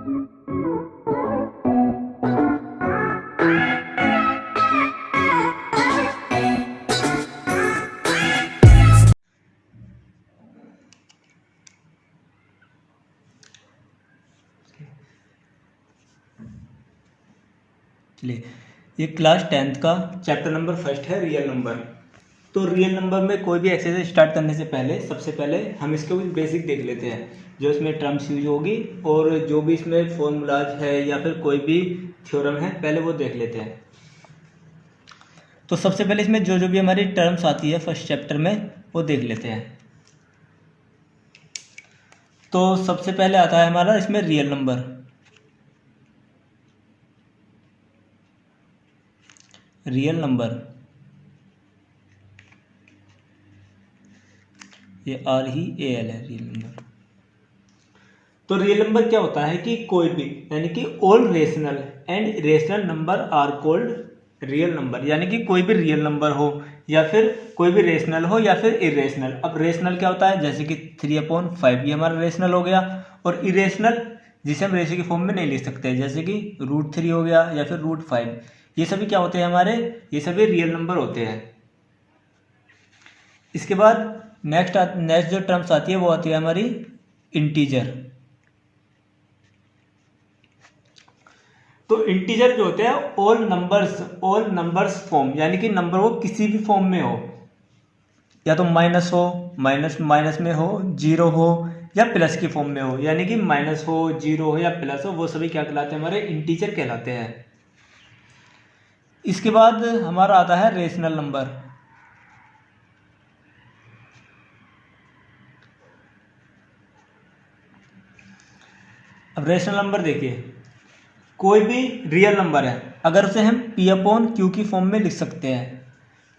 चलिए, ये class 10th का चैप्टर नंबर फर्स्ट है, रियल नंबर। तो रियल नंबर में कोई भी एक्सरसाइज स्टार्ट करने से पहले सबसे पहले हम इसके कुछ बेसिक देख लेते हैं, जो इसमें टर्म्स यूज होगी और जो भी इसमें फॉर्मूलाज है या फिर कोई भी थ्योरम है, पहले वो देख लेते हैं। तो सबसे पहले इसमें जो जो भी हमारी टर्म्स आती है फर्स्ट चैप्टर में वो देख लेते हैं। तो सबसे पहले आता है हमारा इसमें रियल नंबर। रियल नंबर, ये REAL है, रियल नंबर। तो रियल नंबर क्या होता है कि कोई भी, यानी कि all rational and irrational number are called real number, यानी कि कोई भी रियल नंबर हो या फिर कोई भी रेशनल हो या फिर इरेशनल। अब रेशनल क्या होता है, जैसे कि 3/5 ये हमारा रेशनल हो गया, और इरेशनल जिसे हम रेशियो की फॉर्म में नहीं लिख सकते, जैसे कि √3 हो गया या फिर √5, ये सभी क्या होते हैं हमारे, ये सभी रियल नंबर होते हैं। इसके बाद नेक्स्ट जो टर्म्स आती है वो आती है हमारी इंटीजर। तो इंटीजर जो होते हैं ऑल नंबर्स फॉर्म, यानी कि नंबर वो किसी भी फॉर्म में हो, या तो माइनस हो, माइनस में हो, जीरो हो या प्लस की फॉर्म में हो, यानी कि माइनस हो, जीरो हो या प्लस हो, वो सभी क्या कहलाते हैं, हमारे इंटीजर कहलाते हैं। इसके बाद हमारा आता है रेशनल नंबर। अब रेशनल नंबर देखिए, कोई भी रियल नंबर है अगर उसे हम P/Q की फॉर्म में लिख सकते हैं।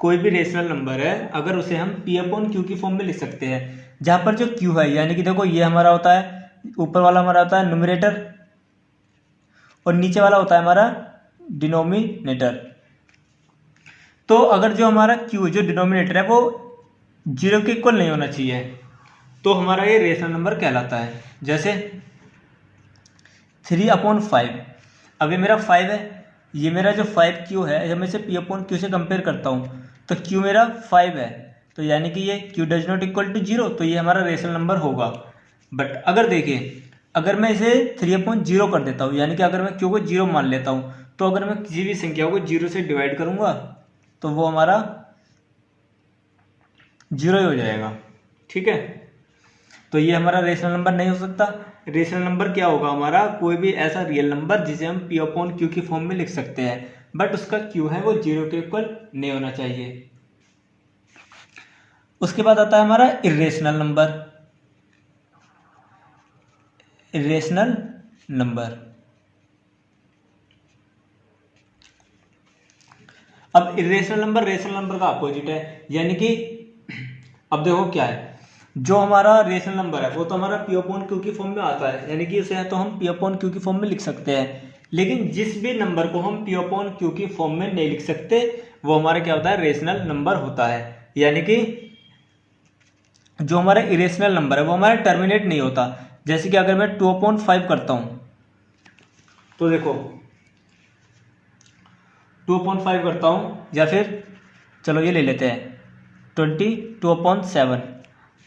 कोई भी रेशनल नंबर है अगर उसे हम P/Q की फॉर्म में लिख सकते हैं, जहां पर जो Q है, यानी कि देखो ये हमारा होता है, ऊपर वाला हमारा होता है न्यूमरेटर और नीचे वाला होता है हमारा डिनोमिनेटर। तो अगर जो हमारा Q जो डिनोमिनेटर है वो 0 के इक्वल नहीं होना चाहिए, तो हमारा ये रेशनल नंबर कहलाता है। जैसे 3/5, अब ये मेरा 5 है, ये मेरा जो 5Q है, जब मैं इसे P/Q से कंपेयर करता हूँ तो Q मेरा 5 है, तो यानी कि ये Q does not equal to 0, तो ये हमारा रेशनल नंबर होगा। बट अगर देखिए, अगर मैं इसे 3/0 कर देता हूँ, यानी कि अगर मैं Q को 0 मान लेता हूँ, तो अगर मैं किसी भी संख्या को 0 से डिवाइड करूँगा तो वो हमारा 0 ही हो जाएगा। ठीक है, तो ये हमारा रेशनल नंबर नहीं हो सकता। रेशनल नंबर क्या होगा हमारा, कोई भी ऐसा रियल नंबर जिसे हम P/Q की फॉर्म में लिख सकते हैं, बट उसका Q है वो 0 के इक्वल नहीं होना चाहिए। उसके बाद आता है हमारा इरेशनल नंबर। इरेशनल नंबर, अब इरेशनल नंबर रेशनल नंबर का अपोजिट है, यानी कि अब देखो क्या है, जो हमारा रेशनल नंबर है वो तो हमारा P/Q की फॉर्म में आता है, यानी कि उसे तो हम P/Q की फॉर्म में लिख सकते हैं। लेकिन जिस भी नंबर को हम P/Q की फॉर्म में नहीं लिख सकते वो हमारा क्या होता है, रेशनल नंबर होता है। यानी कि जो हमारा इरेशनल नंबर है वो हमारा टर्मिनेट नहीं होता। जैसे कि अगर मैं 2/5 करता हूं, तो देखो 2/5 करता हूं, या फिर चलो ये ले लेते हैं 22/7।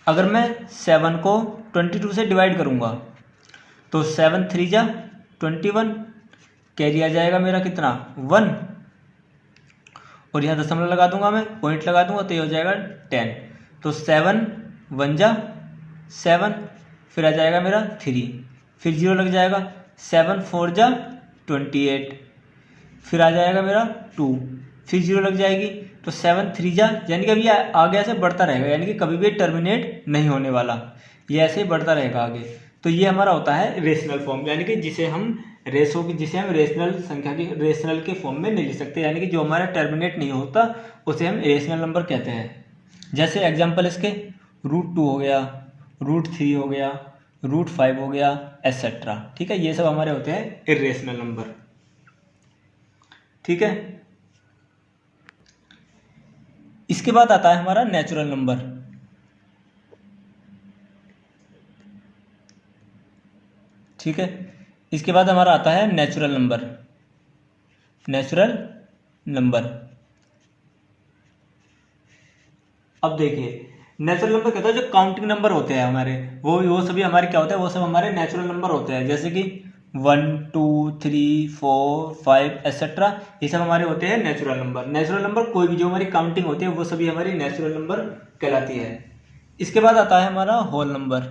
अगर मैं 7 को 22 से डिवाइड करूंगा तो 7 3 जा 21, कैरी आ जाएगा मेरा कितना 1, और यहाँ दशमलव लगा दूंगा, मैं पॉइंट लगा दूंगा तो ये हो जाएगा 10। तो 7 1 जा 7, फिर आ जाएगा मेरा 3, फिर 0 लग जाएगा, 7 4 जा 28, फिर आ जाएगा मेरा 2, फिर 0 लग जाएगी, तो 7 3 जा, यानी कि अभी आगे ऐसे बढ़ता रहेगा, यानी कि कभी भी टर्मिनेट नहीं होने वाला, ये ऐसे ही बढ़ता रहेगा आगे। तो ये हमारा होता है रेशनल फॉर्म, यानी कि जिसे हम रेशनल संख्या की रेशनल के फॉर्म में नहीं लिख सकते, यानी कि जो हमारा टर्मिनेट नहीं होता उसे हम रेशनल नंबर कहते हैं। जैसे एग्जाम्पल इसके √2 हो गया, √3 हो गया, √5 हो गया, एटसेट्रा। ठीक है, ये सब हमारे होते हैं इरेशनल नंबर। ठीक है, इसके बाद आता है हमारा नेचुरल नंबर। ठीक है, इसके बाद हमारा आता है नेचुरल नंबर। नेचुरल नंबर, अब देखिए नेचुरल नंबर कहता है जो काउंटिंग नंबर होते हैं हमारे, वो सभी हमारे क्या होते हैं, वो सब हमारे नेचुरल नंबर होते हैं। जैसे कि 1 2 3 4 5 एसेट्रा, ये सब हमारे होते हैं नेचुरल नंबर। नेचुरल नंबर कोई भी जो हमारी काउंटिंग होती है वो सभी हमारी नेचुरल नंबर कहलाती है। इसके बाद आता है हमारा होल नंबर।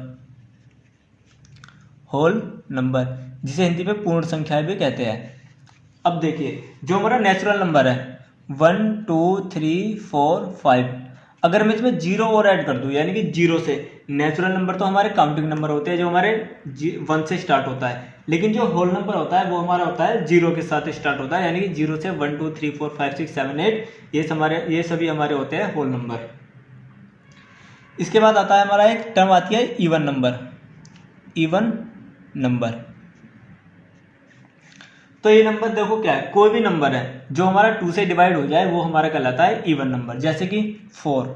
होल नंबर जिसे हिंदी में पूर्ण संख्या भी कहते हैं। अब देखिए जो हमारा नेचुरल नंबर है 1 2 3 4 5, अगर मैं इसमें जीरो और ऐड कर दूं, यानी कि जीरो से, नेचुरल नंबर तो हमारे काउंटिंग नंबर होते हैं जो हमारे 1 से स्टार्ट होता है, लेकिन जो होल नंबर होता है वो हमारा होता है जीरो के साथ स्टार्ट होता है, यानी कि जीरो से 1 2 3 4 5 6 7 8 ये सभी हमारे होते हैं होल नंबर। इसके बाद आता है हमारा एक टर्म आती है इवन नंबर। इवन नंबर, तो ये नंबर देखो क्या है, कोई भी नंबर है जो हमारा 2 से डिवाइड हो जाए वो हमारा कहलाता है इवन नंबर। जैसे कि 4,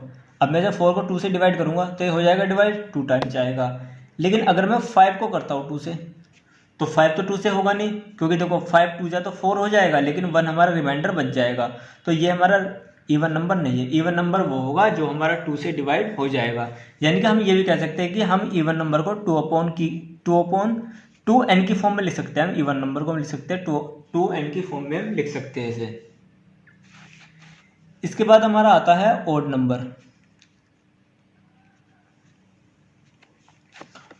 अब मैं जब 4 को 2 से डिवाइड करूंगा तो ये हो जाएगा डिवाइड, 2 टाइम्स जाएगा। लेकिन अगर मैं 5 को करता हूँ 2 से, तो 5 तो 2 से होगा नहीं, क्योंकि देखो 5 2 जा तो 4 हो जाएगा, लेकिन 1 हमारा रिमाइंडर बच जाएगा, तो ये हमारा इवन नंबर नहीं है। इवन नंबर वो होगा जो हमारा 2 से डिवाइड हो जाएगा। यानी कि हम ये भी कह सकते हैं कि हम इवन नंबर को 2/2n की फॉर्म में लिख सकते हैं। हम इवन नंबर को हम लिख सकते हैं 2n की फॉर्म में हम लिख सकते हैं इसे। इसके बाद हमारा आता है odd number.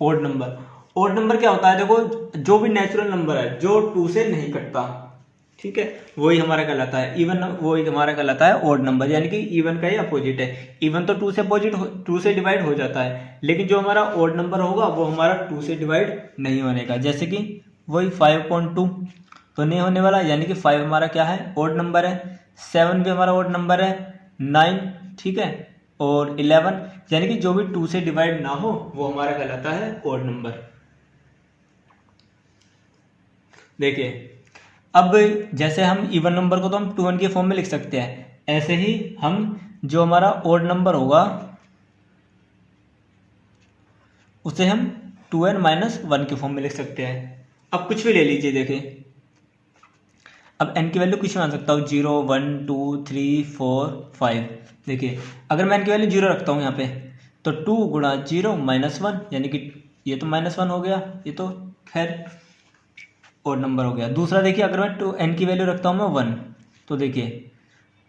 Odd number, odd number क्या होता है, देखो जो भी नेचुरल नंबर है जो 2 से नहीं कटता, ठीक है, वही हमारा कहलाता है इवन, वही हमारा कहलाता है ओड नंबर। यानी कि इवन का ही अपोजिट है। इवन तो 2 से डिवाइड हो जाता है, लेकिन जो हमारा ओड नंबर होगा वो हमारा 2 से डिवाइड नहीं होने का। जैसे कि वही 5.2 तो नहीं होने वाला, यानी कि 5 हमारा क्या है, ओड नंबर है। 7 भी हमारा ओड नंबर है। 9, ठीक है, और 11, यानी कि जो भी 2 से डिवाइड ना हो वो हमारा कहलाता है ओड नंबर। देखिए अब जैसे हम इवन नंबर को तो हम 2n के फॉर्म में लिख सकते हैं, ऐसे ही हम जो हमारा ओड नंबर होगा उसे हम 2n-1 के फॉर्म में लिख सकते हैं। अब कुछ भी ले लीजिए, देखिए अब n की वैल्यू कुछ मान सकता हूँ, 0 1 2 3 4 5। देखिए अगर मैं n की वैल्यू 0 रखता हूँ यहाँ पे, तो 2 गुणा 0 -1, यानी कि ये तो -1 हो गया, ये तो खैर ओड नंबर हो गया। दूसरा देखिए अगर मैं n की वैल्यू रखता हूँ मैं 1, तो देखिए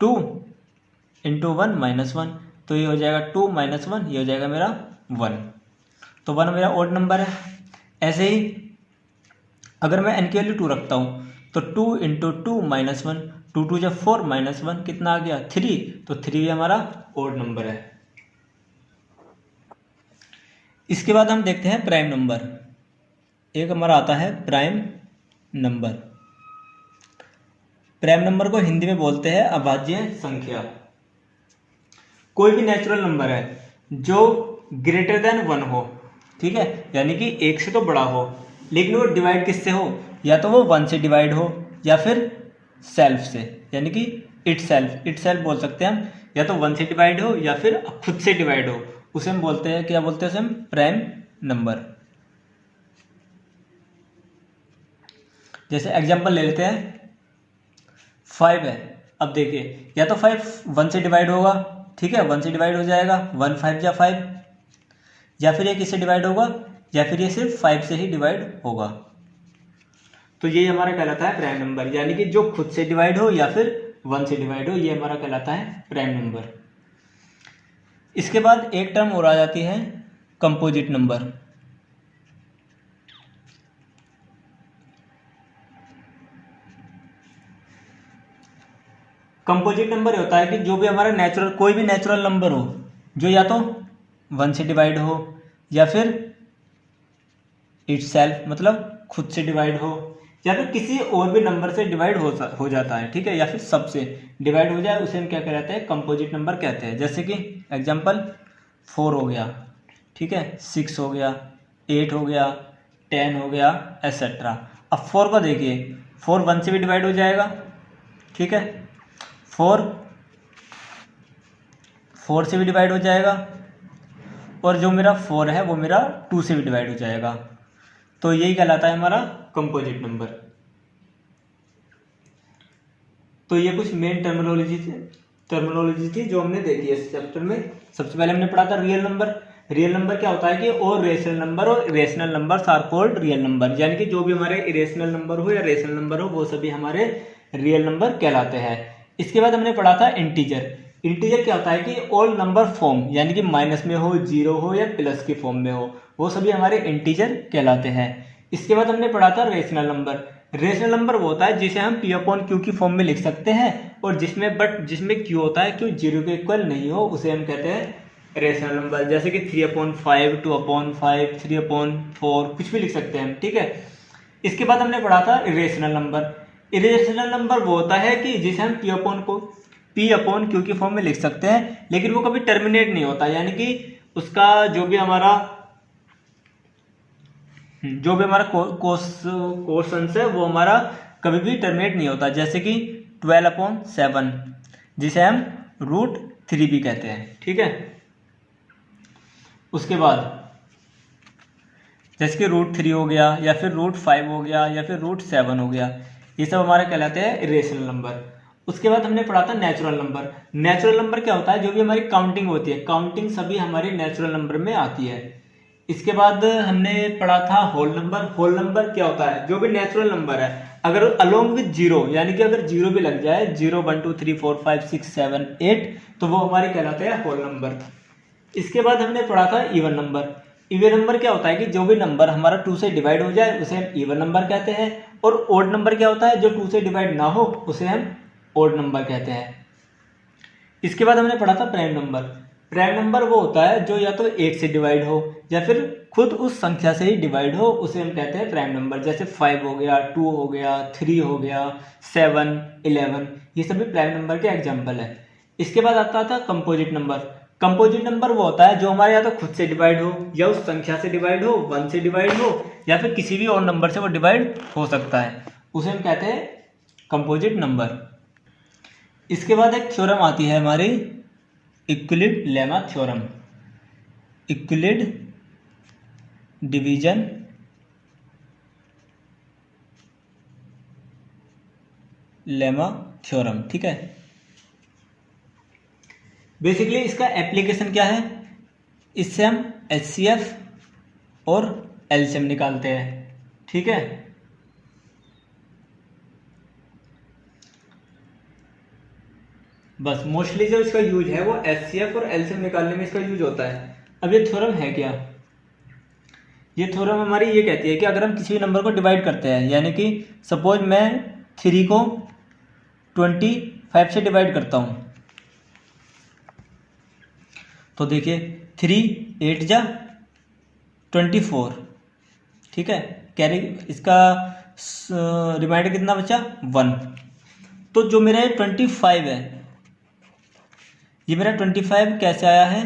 2 × 1 -1, तो ये हो जाएगा 2 - 1, ये हो जाएगा मेरा 1, तो 1 मेरा ओड नंबर है। ऐसे ही अगर मैं n की वैल्यू 2 रखता हूँ, तो 2 × 2 -1, 2 2 जब 4 -1 कितना आ गया, 3, तो 3 भी हमारा ओड नंबर है। इसके बाद हम देखते हैं प्राइम नंबर। एक हमारा आता है प्राइम नंबर। प्राइम नंबर को हिंदी में बोलते हैं अभाज्य संख्या। कोई भी नेचुरल नंबर है जो ग्रेटर देन 1 हो, ठीक है, यानी कि 1 से तो बड़ा हो, लेकिन वो डिवाइड किससे हो, या तो वो 1 से डिवाइड हो या फिर सेल्फ से, यानी कि इट सेल्फ बोल सकते हैं हम, या तो 1 से डिवाइड हो या फिर खुद से डिवाइड हो, उसे हम बोलते हैं, क्या बोलते हैं उसे हम, प्राइम नंबर। जैसे एग्जांपल ले लेते हैं, 5 है। अब देखिए या तो 5 1 से डिवाइड होगा, ठीक है, 1 से डिवाइड हो जाएगा, 1 5 या 5, या फिर ये किससे डिवाइड होगा, या फिर ये सिर्फ 5 से ही डिवाइड होगा। तो ये हमारा कहलाता है प्राइम नंबर, यानी कि जो खुद से डिवाइड हो या फिर 1 से डिवाइड हो, ये हमारा कहलाता है प्राइम नंबर। इसके बाद एक टर्म और आ जाती है कंपोजिट नंबर। कंपोजिट नंबर होता है कि जो भी हमारा नेचुरल, कोई भी नेचुरल नंबर हो जो या तो 1 से डिवाइड हो या फिर इटसेल्फ मतलब खुद से डिवाइड हो, या फिर किसी और भी नंबर से डिवाइड हो जाता है, ठीक है, या फिर सबसे डिवाइड हो जाए, उसे हम क्या कहते हैं, कंपोजिट नंबर कहते हैं। जैसे कि एग्जांपल 4 हो गया, ठीक है, 6 हो गया, 8 हो गया, 10 हो गया, एसेट्रा। अब 4 को देखिए, 4 1 से भी डिवाइड हो जाएगा, ठीक है, 4 से भी डिवाइड हो जाएगा, और जो मेरा 4 है वो मेरा 2 से भी डिवाइड हो जाएगा। तो यही कहलाता है हमारा कंपोजिट नंबर। तो ये कुछ मेन टर्मिनोलॉजी थी जो हमने देखी है इस चैप्टर में। सबसे पहले हमने पढ़ा था रियल नंबर। रियल नंबर क्या होता है कि और रेशनल नंबर और rational number are called real number, यानी कि जो भी हमारे इरेशनल नंबर हो या रेशनल नंबर हो वो सभी हमारे रियल नंबर कहलाते हैं। इसके बाद हमने पढ़ा था इंटीजर। इंटीजर क्या होता है कि ऑल नंबर फॉर्म, यानी कि माइनस में हो, जीरो हो या प्लस की फॉर्म में हो, वो सभी हमारे इंटीजर कहलाते हैं। इसके बाद हमने पढ़ा था रेशनल नंबर। रेशनल नंबर वो होता है जिसे हम पी अपॉन क्यू की फॉर्म में लिख सकते हैं, और जिसमें क्यू होता है, क्यू जीरो के इक्वल नहीं हो, उसे हम कहते हैं रेशनल नंबर। जैसे कि 3/5, 2/5, 3/4, कुछ भी लिख सकते हैं हम, ठीक है। इसके बाद हमने पढ़ा था इरेशनल नंबर। इरेशनल नंबर वो होता है कि जिसे हम पी अपॉन क्यू की फॉर्म में लिख सकते हैं, लेकिन वो कभी टर्मिनेट नहीं होता, यानी कि उसका जो भी हमारा क्वेश्चन है वो हमारा कभी भी टर्मिनेट नहीं होता। जैसे कि 12/7 जिसे हम √3 भी कहते हैं, ठीक है। उसके बाद जैसे कि √3 हो गया, या फिर √5 हो गया, या फिर √7 हो गया, ये सब हमारे कहलाते हैं इरेशनल नंबर। उसके बाद हमने पढ़ा था नेचुरल नंबर। नेचुरल नंबर क्या होता है, जो भी हमारी काउंटिंग होती है, काउंटिंग सभी हमारी नेचुरल नंबर में आती है। इसके बाद हमने पढ़ा था होल नंबर। होल नंबर क्या होता है, जो भी नेचुरल नंबर है अगर अलोंग विद जीरो, यानी कि अगर जीरो भी लग जाए, 0 1 2 3 4 5 6 7 8, तो वो हमारे कहलाते हैं होल नंबर। इसके बाद हमने पढ़ा था इवन नंबर। इवन नंबर क्या होता है कि जो भी नंबर हमारा 2 से डिवाइड हो जाए उसे हम इवन नंबर कहते हैं, और ओड नंबर क्या होता है, जो 2 से डिवाइड ना हो उसे हम ओड नंबर कहते हैं। इसके बाद हमने पढ़ा था प्राइम नंबर। प्राइम नंबर वो होता है जो या तो 1 से डिवाइड हो या फिर खुद उस संख्या से ही डिवाइड हो, उसे हम कहते हैं प्राइम नंबर। जैसे 5 हो गया, 2 हो गया, 3 हो गया, 7, 11, ये सभी प्राइम नंबर के एग्जाम्पल है। इसके बाद आता था कंपोजिट नंबर। कंपोजिट नंबर वो होता है जो हमारे या तो खुद से डिवाइड हो, या उस संख्या से डिवाइड हो, 1 से डिवाइड हो, या फिर किसी भी और नंबर से वो डिवाइड हो सकता है, उसे हम कहते हैं कंपोजिट नंबर। इसके बाद एक थ्योरम आती है हमारी Euclid lemma theorem. Euclid division lemma theorem, ठीक है। बेसिकली इसका एप्लीकेशन क्या है, इससे हम HCF और LCM निकालते हैं, ठीक है। बस मोस्टली जो इसका यूज है वो HCF और LCM निकालने में इसका यूज होता है। अब ये थ्योरम है क्या, ये थ्योरम हमारी ये कहती है कि अगर हम किसी नंबर को डिवाइड करते हैं, यानी कि सपोज मैं 3 को 25 से डिवाइड करता हूँ, तो देखिए 3 8 जा 24, ठीक है। कैरी इसका रिमाइंडर कितना बचा, 1। तो जो मेरा 25 है, ये मेरा 25 कैसे आया है,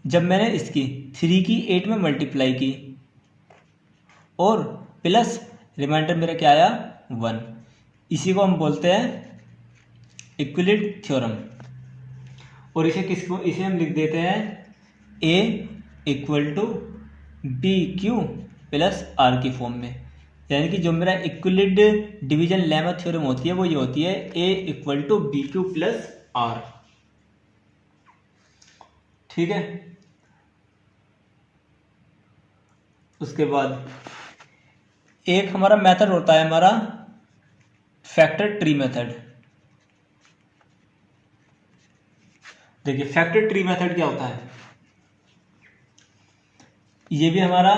जब मैंने इसकी 3 की 8 में मल्टीप्लाई की और प्लस रिमाइंडर मेरा क्या आया, 1। इसी को हम बोलते हैं इक्विलिड थ्योरम। और इसे हम लिख देते हैं A = BQ + R की फॉर्म में, यानी कि जो मेरा इक्विलिड डिवीजन लेमा थ्योरम होती है वो ये होती है A = BQ + R, ठीक है। उसके बाद एक हमारा मेथड होता है हमारा फैक्टर ट्री मेथड। देखिए फैक्टर ट्री मेथड क्या होता है, ये भी हमारा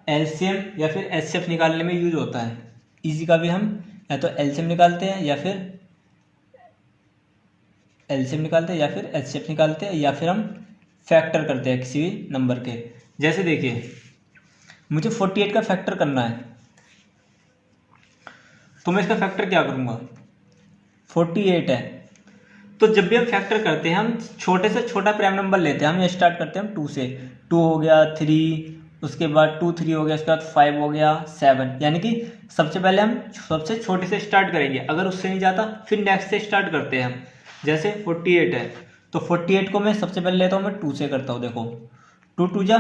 LCM या फिर HCF निकालने में यूज होता है। इसी का भी हम या तो LCM निकालते हैं या फिर HCF निकालते हैं, या फिर हम फैक्टर करते हैं किसी भी नंबर के। जैसे देखिए मुझे 48 का फैक्टर करना है, तो मैं इसका फैक्टर क्या करूँगा, 48 है। तो जब भी हम फैक्टर करते हैं हम छोटे से छोटा प्राइम नंबर लेते हैं। हम ये स्टार्ट करते हैं हम 2 से, 2 हो गया, 3, उसके बाद 2 3 हो गया, उसके बाद 5 हो गया, 7, यानी कि सबसे पहले हम सबसे छोटे से स्टार्ट करेंगे। अगर उससे नहीं जाता फिर नेक्स्ट से स्टार्ट करते हैं हम। जैसे 48 है, तो 48 को मैं सबसे पहले लेता हूँ, मैं 2 से करता हूँ। देखो 2 2 जा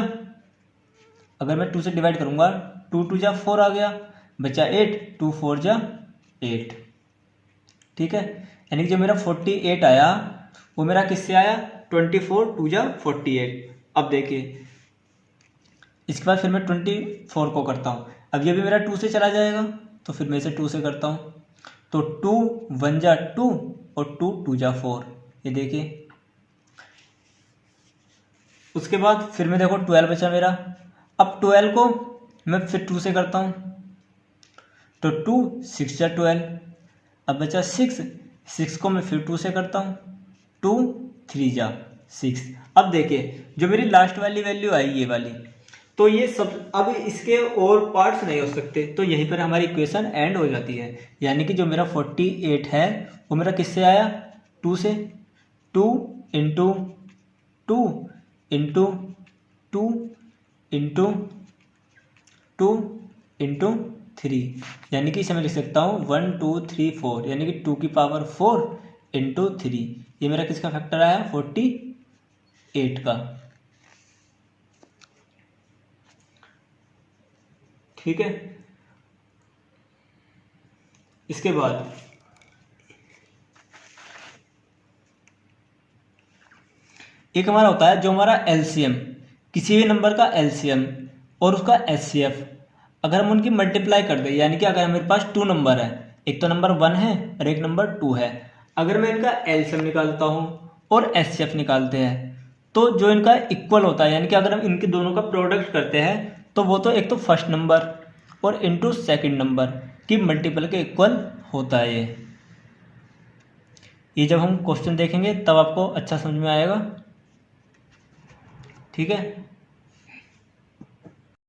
अगर मैं 2 से डिवाइड करूँगा 2 2 जा 4 आ गया, बचा 8, 2 4 जा 8। ठीक है, यानी कि जो मेरा 48 आया वो मेरा किससे आया, 24 2 जा 48। अब देखिए इसके बाद फिर मैं 24 को करता हूँ। अब ये भी मेरा 2 से चला जाएगा तो फिर मैं इसे 2 से करता हूँ। तो 2 1 जा 2 और 2 2 जा 4, ये देखिए। उसके बाद फिर मैं देखो 12 बचा मेरा। अब 12 को मैं फिर 2 से करता हूँ, तो 2 6 जा 12। अब बचा 6 को मैं फिर 2 से करता हूँ, 2 3 जा 6। अब देखिए जो मेरी लास्ट वाली वैल्यू आई ये वाली, तो ये सब अब इसके और पार्ट्स नहीं हो सकते, तो यहीं पर हमारी इक्वेशन एंड हो जाती है। यानी कि जो मेरा 48 है वो मेरा किससे आया, 2 से। 2 इंटू 2 इंटू 2 इंटू 2 इंटू 3, यानी कि इसे मैं लिख सकता हूँ 1 2 3 4, यानी कि 2 की पावर 4 इंटू 3। ये मेरा किसका फैक्टर आया, 48 का। ठीक है, इसके बाद एक हमारा होता है जो हमारा एलसीएम, किसी भी नंबर का एलसीएम और उसका एचसीएफ अगर हम उनकी मल्टीप्लाई कर दें, यानी कि अगर मेरे पास 2 नंबर है, एक तो नंबर 1 है और एक नंबर 2 है, अगर मैं इनका एलसीएम निकालता हूँ और एचसीएफ निकालते हैं तो जो इनका इक्वल होता है, यानी कि अगर हम इनके दोनों का प्रोडक्ट करते हैं तो वो तो एक तो फर्स्ट नंबर और इनटू सेकंड नंबर की मल्टीपल के इक्वल होता है। ये जब हम क्वेश्चन देखेंगे तब आपको अच्छा समझ में आएगा। ठीक है।